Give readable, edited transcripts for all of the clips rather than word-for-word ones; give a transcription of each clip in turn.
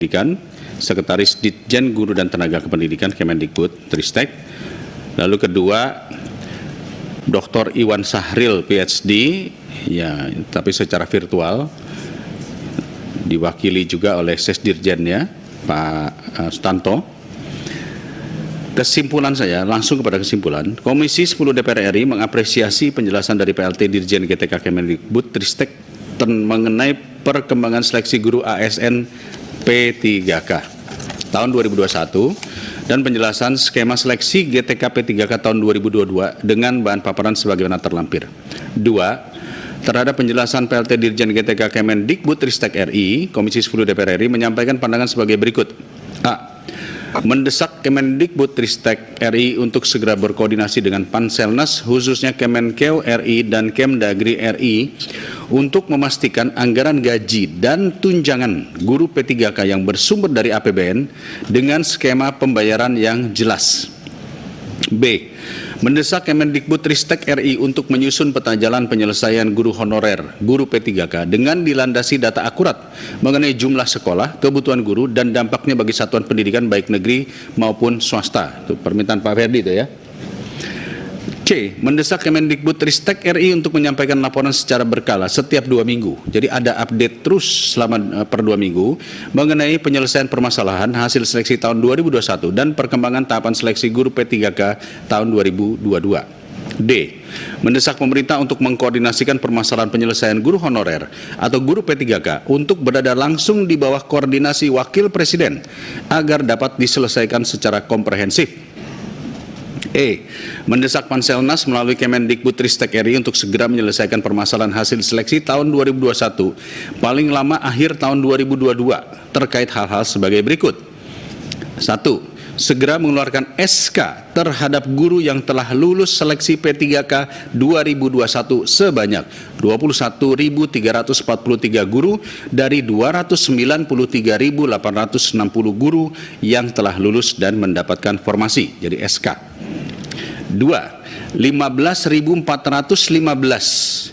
Pendidikan, Sekretaris Ditjen Guru dan Tenaga Kependidikan Kemendikbud Tristek. Lalu kedua, Dr. Iwan Sahril PhD, ya, tapi secara virtual, diwakili juga oleh Sesdirjennya Pak Sutanto. Kesimpulan saya, langsung kepada kesimpulan, Komisi 10 DPR RI mengapresiasi penjelasan dari PLT Dirjen GTK Kemendikbud Tristek mengenai perkembangan seleksi guru ASN P3K tahun 2021 dan penjelasan skema seleksi GTK P3K tahun 2022 dengan bahan paparan sebagaimana terlampir. 2. Terhadap penjelasan PLT Dirjen GTK Kemendikbud Tristek RI, Komisi 10 DPR RI menyampaikan pandangan sebagai berikut. A. Mendesak Kemendikbud Tristek RI untuk segera berkoordinasi dengan Panselnas, khususnya Kemenkeu RI dan Kemdagri RI, untuk memastikan anggaran gaji dan tunjangan guru P3K yang bersumber dari APBN dengan skema pembayaran yang jelas. B. Mendesak Kemendikbud Tristek RI untuk menyusun peta jalan penyelesaian guru honorer guru P3K dengan dilandasi data akurat mengenai jumlah sekolah, kebutuhan guru, dan dampaknya bagi satuan pendidikan baik negeri maupun swasta. Itu permintaan Pak Ferdi itu ya. C. Mendesak Kemendikbud Tristek RI untuk menyampaikan laporan secara berkala setiap 2 minggu. Jadi ada update terus selama per 2 minggu mengenai penyelesaian permasalahan hasil seleksi tahun 2021 dan perkembangan tahapan seleksi guru P3K tahun 2022. D. Mendesak pemerintah untuk mengkoordinasikan permasalahan penyelesaian guru honorer atau guru P3K untuk berada langsung di bawah koordinasi Wakil Presiden agar dapat diselesaikan secara komprehensif. E. Mendesak Panselnas melalui Kemendikbud Tristek RI untuk segera menyelesaikan permasalahan hasil seleksi tahun 2021 paling lama akhir tahun 2022 terkait hal-hal sebagai berikut. 1. Segera mengeluarkan SK terhadap guru yang telah lulus seleksi P3K 2021 sebanyak 21.343 guru dari 293.860 guru yang telah lulus dan mendapatkan formasi, jadi SK. 2. 15.415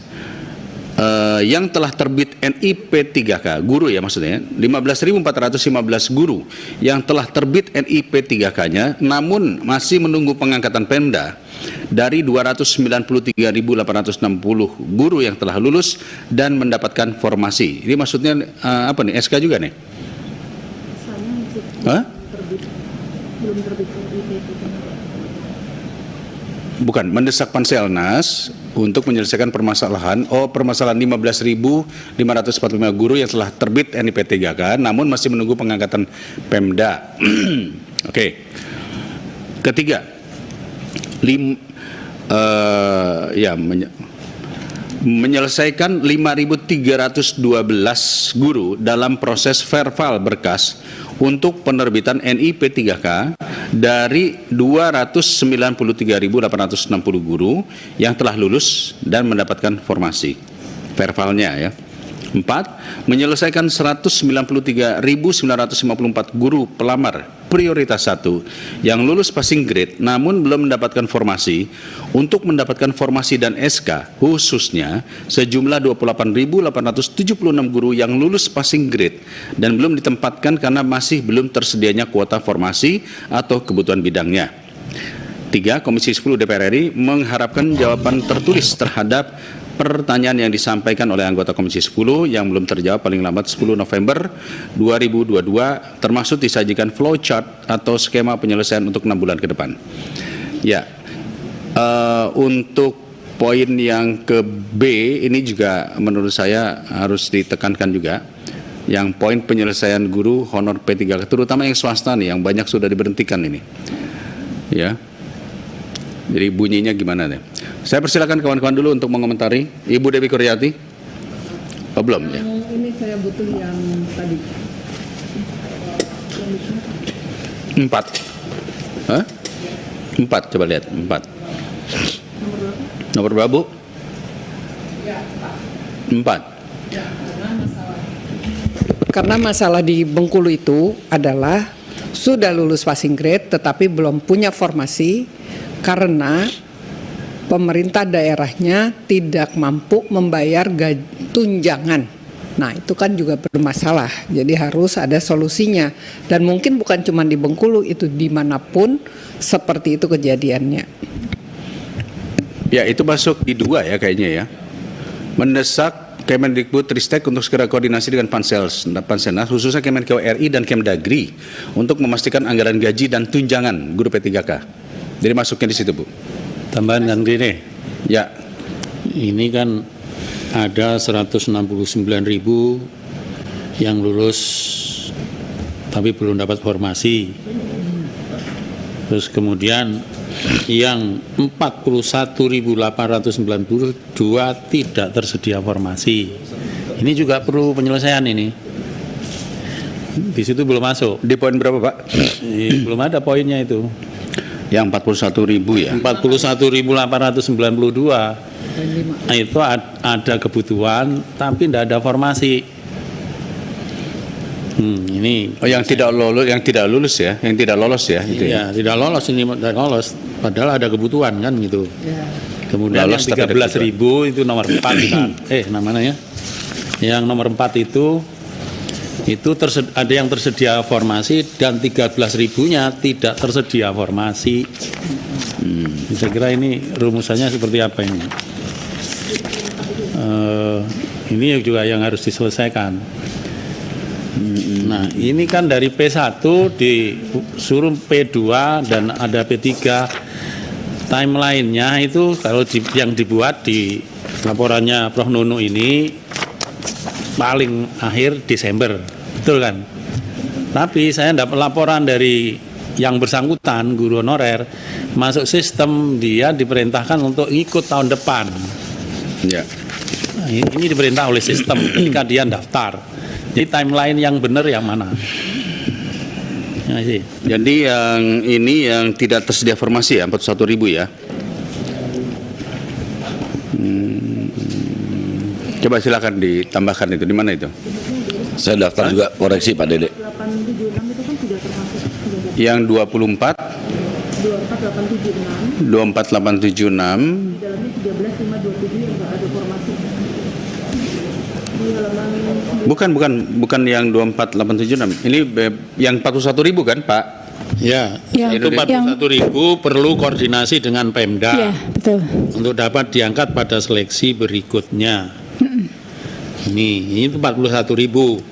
yang telah terbit NIP 3K guru ya maksudnya 15.415 guru yang telah terbit NIP 3K-nya namun masih menunggu pengangkatan Pemda dari 293.860 guru yang telah lulus dan mendapatkan formasi. Ini maksudnya apa nih, SK juga nih? Hah? Belum terbit Bukan, mendesak Panselnas untuk menyelesaikan permasalahan permasalahan 15.545 guru yang telah terbit NIP 3K namun masih menunggu pengangkatan Pemda. Oke. Ketiga, menyelesaikan 5.312 guru dalam proses verbal berkas untuk penerbitan NIP 3K dari 293.860 guru yang telah lulus dan mendapatkan formasi verbalnya ya. 4. Menyelesaikan 193.954 guru pelamar prioritas 1 yang lulus passing grade namun belum mendapatkan formasi untuk mendapatkan formasi dan SK khususnya sejumlah 28.876 guru yang lulus passing grade dan belum ditempatkan karena masih belum tersedianya kuota formasi atau kebutuhan bidangnya. 3. Komisi 10 DPR RI mengharapkan jawaban tertulis terhadap pertanyaan yang disampaikan oleh anggota Komisi 10 yang belum terjawab paling lambat 10 November 2022 termasuk disajikan flowchart atau skema penyelesaian untuk 6 bulan ke depan. Ya, untuk poin yang ke B ini juga menurut saya harus ditekankan juga. Yang poin penyelesaian guru honor P3K terutama yang swasta nih yang banyak sudah diberhentikan ini. Ya. Jadi bunyinya gimana nih? Saya persilakan kawan-kawan dulu untuk mengomentari. Ibu Dewi Kuryati. Oh, belum ya? Ini saya butuh yang tadi. 4. Hah? 4, coba lihat. 4. Nomor berapa, Bu? 4. Karena masalah di Bengkulu itu adalah sudah lulus passing grade tetapi belum punya formasi karena pemerintah daerahnya tidak mampu membayar tunjangan Nah itu kan juga bermasalah, jadi harus ada solusinya. Dan mungkin bukan cuma di Bengkulu, itu dimanapun seperti itu kejadiannya. Ya, itu masuk di 2 ya kayaknya ya. Mendesak Kemendikbudristek untuk segera koordinasi dengan Panselnas, khususnya Kemenkeu RI dan Kemdagri untuk memastikan anggaran gaji dan tunjangan guru P3K. Jadi masuknya di situ, Bu. Tambahan kan gini, Ya, ini kan ada 169.000 yang lulus tapi belum dapat formasi. Terus kemudian yang 41.892 tidak tersedia formasi. Ini juga perlu penyelesaian ini. Di situ belum masuk. di poin berapa, Pak? Belum ada poinnya itu. Yang 41.000 ya. 41.892 itu ada kebutuhan tapi tidak ada formasi. Ini Oh, yang tidak lulus ya, yang tidak lolos ya itu. Ya. iya, tidak lolos ini, tidak lolos. Padahal ada kebutuhan kan gitu. Kemudian Lolos yang tapi ada 13.000 itu nomor 4 kan. Namanya yang nomor 4 itu ada yang tersedia formasi dan 13.000-nya tidak tersedia formasi. Saya kira ini rumusannya seperti apa ini? Ini juga yang harus diselesaikan. Nah, ini kan dari P1 disuruh P2 dan ada P3. Timeline-nya itu kalau yang dibuat di laporannya Prof. Nunu ini paling akhir Desember, betul kan? Tapi saya dapat laporan dari yang bersangkutan, guru honorer, masuk sistem dia diperintahkan untuk ikut tahun depan. Ya. Nah, ini diperintah oleh sistem ketika dia daftar. Jadi timeline yang benar yang mana? Ya, sih. Jadi yang ini yang tidak tersedia formasi ya, 41.000 ya. Coba silakan ditambahkan itu, di mana itu? Saya daftar juga koreksi Pak Dede. 876 itu kan sudah termasuk Yang 24 24876 24876 di dalamnya 13527 yang nggak ada formasi di halaman bukan yang 24876. Ini yang 41.000 kan, Pak? Ya, Ya, itu 41.000 perlu koordinasi dengan Pemda Iya, betul. untuk dapat diangkat pada seleksi berikutnya. Ini 41.000.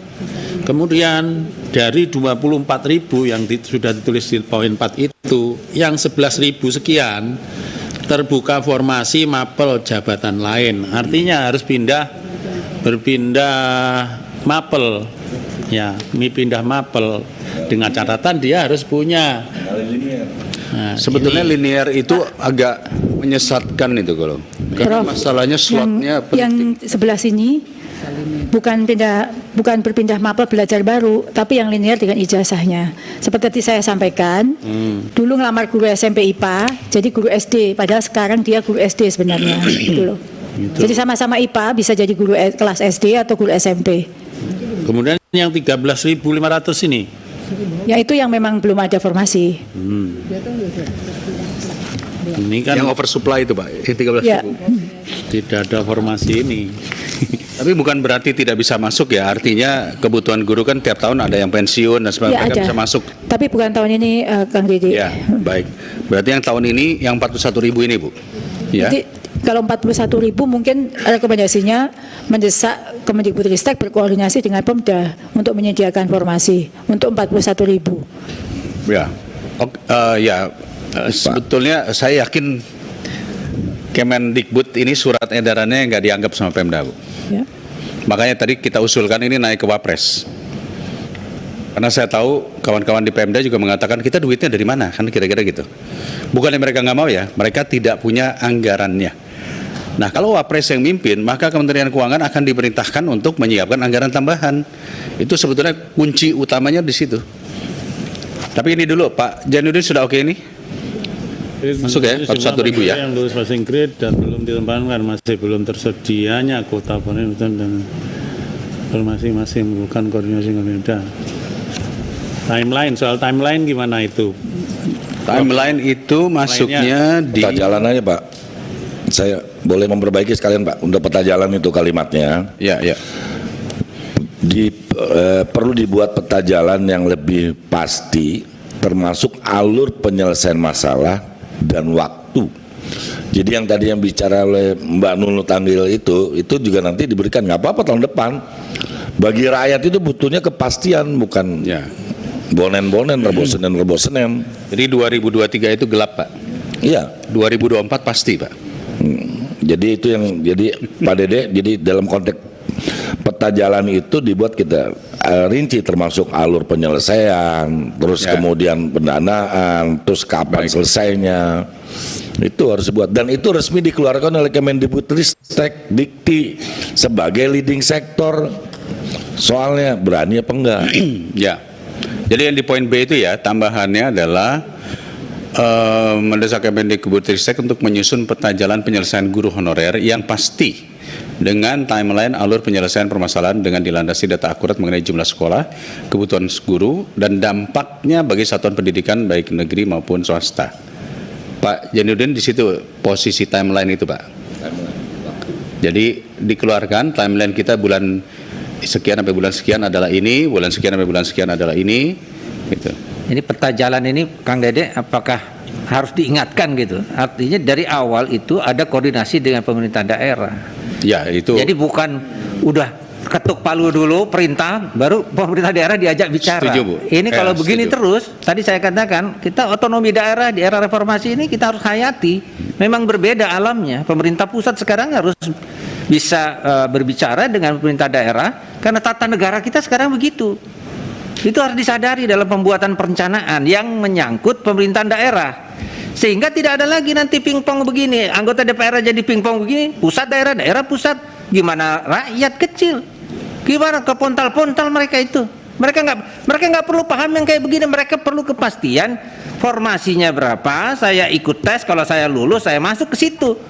Kemudian dari 24.000 yang sudah ditulis di poin 4 itu, yang 11.000 sekian terbuka formasi mapel jabatan lain. Artinya harus berpindah mapel. Ya, pindah mapel dengan catatan dia harus punya. Nah, Sebetulnya linear itu agak menyesatkan itu kalau. Karena Prof, masalahnya slotnya yang sebelah sini bukan berpindah mapel belajar baru, tapi yang linear dengan ijazahnya. Seperti saya sampaikan, dulu ngelamar guru SMP IPA, jadi guru SD, padahal sekarang dia guru SD sebenarnya, gitu loh. Jadi sama-sama IPA bisa jadi guru kelas SD atau guru SMP. kemudian yang 13.500 ini. Ya itu yang memang belum ada formasi. Ini kan yang oversupply itu, Pak. Yang 13.000. Ya. tidak ada formasi ini. Tapi bukan berarti tidak bisa masuk ya. Artinya kebutuhan guru kan tiap tahun ada yang pensiun dan sebagainya, Ya, mereka ada. bisa masuk. Tapi bukan tahun ini, Kang Dede. Ya, baik. Berarti yang tahun ini yang 41.000 ini, Bu. Ya. Jadi kalau 41.000 mungkin rekomendasinya mendesak Kemendikbudristek berkoordinasi dengan Pemda untuk menyediakan formasi untuk 41.000. Ya. Sebetulnya saya yakin Kemendikbud ini surat edarannya nggak dianggap sama Pemda, Bu. Ya. Makanya tadi kita usulkan ini naik ke Wapres. Karena saya tahu kawan-kawan di Pemda juga mengatakan kita duitnya dari mana, kan kira-kira gitu. Bukannya mereka nggak mau ya, mereka tidak punya anggarannya. Nah, kalau Wapres yang mimpin, maka Kementerian Keuangan akan diperintahkan untuk menyiapkan anggaran tambahan. Itu sebetulnya kunci utamanya di situ. Tapi ini dulu, Pak Jainuddin sudah oke ini? Masuk ya, 41.000 ya? Yang lulus passing grade dan belum ditempatkan masih belum tersedianya kuota penelitian dan masing-masing bukan koordinasi dengan Pemda. Timeline, soal timeline gimana itu? Timeline itu masuknya di Peta jalan aja Pak. Saya boleh memperbaiki sekalian Pak. Untuk peta jalan itu kalimatnya. ya. perlu dibuat peta jalan yang lebih pasti, termasuk alur penyelesaian masalah dan waktu. Jadi yang tadi yang bicara oleh Mbak Nunu Tanggil itu juga nanti diberikan, nggak apa-apa tahun depan. Bagi rakyat itu butuhnya kepastian, bukan Ya. bonen-bonen, rebosen-rebosen. Jadi 2023 itu gelap, Pak. Iya. 2024 pasti, Pak. Jadi itu yang jadi Pak Dede, jadi dalam konteks peta jalan itu dibuat kita rinci, termasuk alur penyelesaian, terus Ya. kemudian pendanaan, terus kapan selesainya. Itu harus dibuat, dan itu resmi dikeluarkan oleh Kemendikbudristek Dikti sebagai leading sektor. Soalnya berani apa enggak? Ya. Jadi yang di poin B itu ya, tambahannya adalah mendesak Kemendikbudristek untuk menyusun peta jalan penyelesaian guru honorer yang pasti dengan timeline alur penyelesaian permasalahan dengan dilandasi data akurat mengenai jumlah sekolah, kebutuhan guru, dan dampaknya bagi satuan pendidikan baik negeri maupun swasta. Pak Janudin di situ posisi timeline itu, Pak. Jadi dikeluarkan timeline kita bulan sekian sampai bulan sekian adalah ini, bulan sekian sampai bulan sekian adalah ini, gitu. Ini peta jalan ini, Kang Dede, apakah harus diingatkan gitu? Artinya dari awal itu ada koordinasi dengan pemerintah daerah. Ya, itu. Jadi bukan udah ketuk palu dulu perintah, baru pemerintah daerah diajak bicara. Setuju, Bu. Ini kalau begini Setuju. terus, tadi saya katakan kita otonomi daerah di era reformasi ini kita harus hayati. Memang berbeda alamnya. Pemerintah pusat sekarang harus bisa berbicara dengan pemerintah daerah karena tata negara kita sekarang begitu. Itu harus disadari dalam pembuatan perencanaan yang menyangkut pemerintahan daerah. Sehingga tidak ada lagi nanti pingpong begini, anggota DPR jadi pingpong begini, pusat daerah, daerah pusat, gimana rakyat kecil? Gimana kepontal-pontal mereka itu? Mereka nggak perlu paham yang kayak begini, mereka perlu kepastian formasinya berapa, saya ikut tes, kalau saya lulus saya masuk ke situ.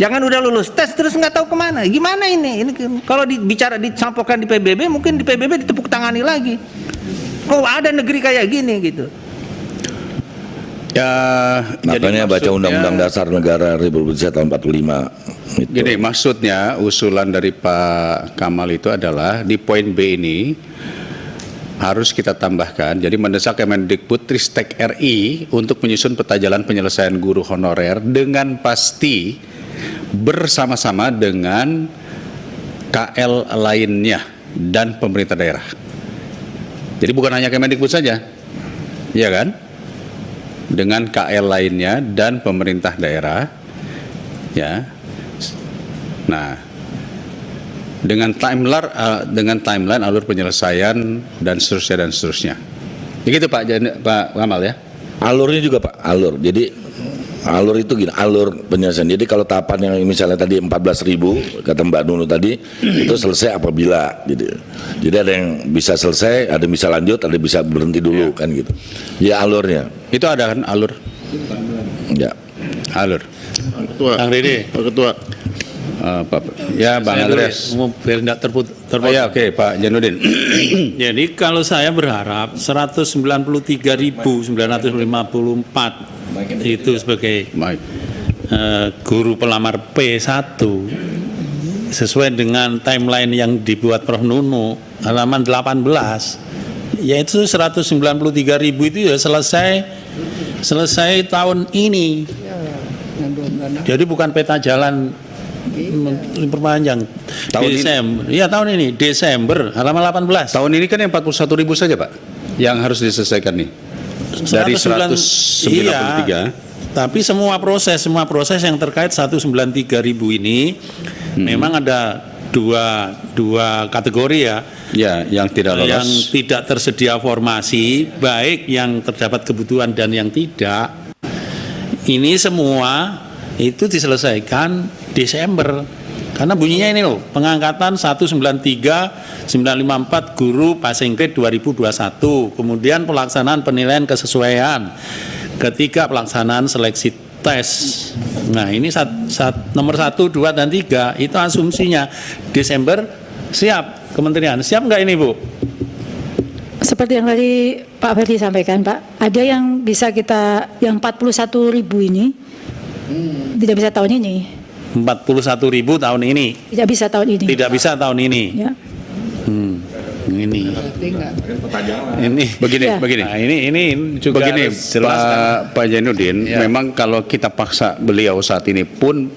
Jangan udah lulus tes terus nggak tahu kemana. Gimana ini? Ini kalau disampaikan di PBB, mungkin di PBB ditepuk tangani lagi. Kok ada negeri kayak gini gitu? Ya, Makanya baca maksudnya- Undang-Undang Dasar Negara Republik Indonesia tahun 45. Itu. Gini, maksudnya usulan dari Pak Kamal itu adalah di poin B ini harus kita tambahkan. Jadi mendesak Kemendikbudristek RI untuk menyusun peta jalan penyelesaian guru honorer dengan pasti bersama-sama dengan KL lainnya dan pemerintah daerah. Jadi bukan hanya Kemendikbud saja, ya kan? Dengan KL lainnya dan pemerintah daerah, ya. Nah, dengan timeline alur penyelesaian dan seterusnya. Begitu Pak Kamal ya. Alurnya juga Pak, alur. Jadi alur itu gini, alur penyelesaian. Jadi kalau tahapan yang misalnya tadi 14.000 kata Mbak Nunu tadi itu selesai apabila gitu. Jadi ada yang bisa selesai, ada yang bisa lanjut, ada yang bisa berhenti dulu kan gitu. Ya alurnya. Itu ada kan alur. Ya. Alur. Ketua. Kang Dede. Pak Ketua. Ya Bang Saya Andreas. dulu, biar tidak terpotong. Oh ya, oke Pak Janudin. Jadi kalau saya berharap 193.954 itu sebagai Baik. guru pelamar P1 sesuai dengan timeline yang dibuat Prof Nunu halaman 18, yaitu 193.000 itu ya selesai tahun ini. Jadi bukan peta jalan perpanjang Tahun Desember. Iya tahun ini Desember halaman 18. Tahun ini kan yang 41.000 saja Pak yang harus diselesaikan nih. Dari 193. Iya, tapi semua proses yang terkait 193.000 ini memang ada dua kategori ya. Ya, yang tidak lolos. Yang tidak tersedia formasi, baik yang terdapat kebutuhan dan yang tidak. Ini semua itu diselesaikan Desember. Karena bunyinya ini loh, pengangkatan 193.954 guru passing grade 2021, kemudian pelaksanaan penilaian kesesuaian, ketiga pelaksanaan seleksi tes. Nah ini nomor 1, 2, dan 3 itu asumsinya Desember siap kementerian. Siap nggak ini Bu? Seperti yang tadi Pak Ferdi sampaikan, Pak, ada yang bisa kita, yang 41.000 ini tidak bisa tahun ini. 41.000 tahun ini. Tidak bisa tahun ini. Tidak bisa tahun ini. Ya. ini. Ini begini, Ya. begini. Nah, ini juga Begini, harus jelaskan. Pak Jainuddin, Ya. memang kalau kita paksa beliau saat ini pun,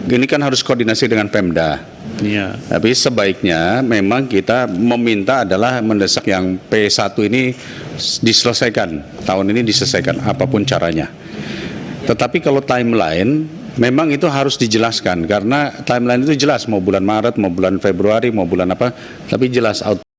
ini kan harus koordinasi dengan Pemda. Iya. Tapi sebaiknya memang kita meminta adalah mendesak yang P1 ini diselesaikan, tahun ini diselesaikan apapun caranya. Tetapi kalau timeline, memang itu harus dijelaskan, karena timeline itu jelas, mau bulan Maret, mau bulan Februari, mau bulan apa, tapi jelas out